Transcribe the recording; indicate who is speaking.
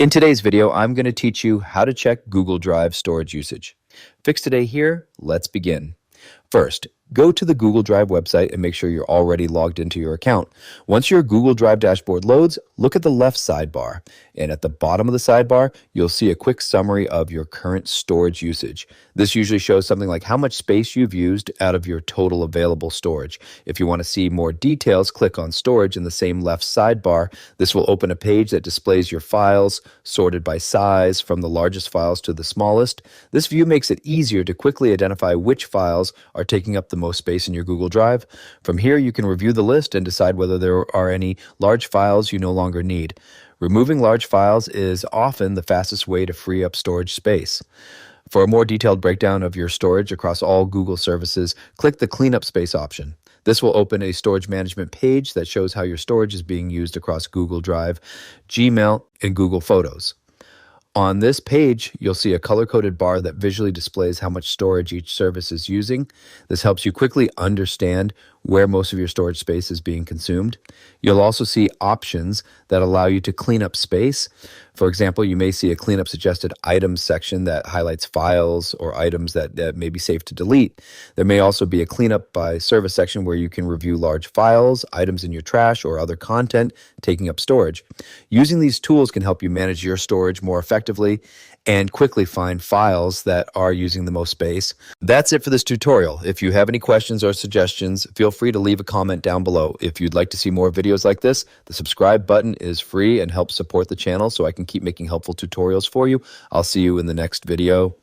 Speaker 1: In today's video, I'm going to teach you how to check Google Drive storage usage. Fix Today here, let's begin. First, go to the Google Drive website and make sure you're already logged into your account. Once your Google Drive dashboard loads, look at the left sidebar. And at the bottom of the sidebar, you'll see a quick summary of your current storage usage. This usually shows something like how much space you've used out of your total available storage. If you want to see more details, click on Storage in the same left sidebar. This will open a page that displays your files, sorted by size, from the largest files to the smallest. This view makes it easier to quickly identify which files are taking up the most space in your Google Drive. From here, you can review the list and decide whether there are any large files you no longer need. Removing large files is often the fastest way to free up storage space. For a more detailed breakdown of your storage across all Google services, click the Clean Up Space option. This will open a storage management page that shows how your storage is being used across Google Drive, Gmail, and Google Photos. On this page, you'll see a color-coded bar that visually displays how much storage each service is using. This helps you quickly understand where most of your storage space is being consumed. You'll also see options that allow you to clean up space. For example, you may see a cleanup suggested items section that highlights files or items that may be safe to delete. There may also be a cleanup by service section where you can review large files, items in your trash, or other content taking up storage. Using these tools can help you manage your storage more effectively and quickly find files that are using the most space. That's it for this tutorial. If you have any questions or suggestions, feel free to leave a comment down below. If you'd like to see more videos like this, the subscribe button is free and helps support the channel so I can keep making helpful tutorials for you. I'll see you in the next video.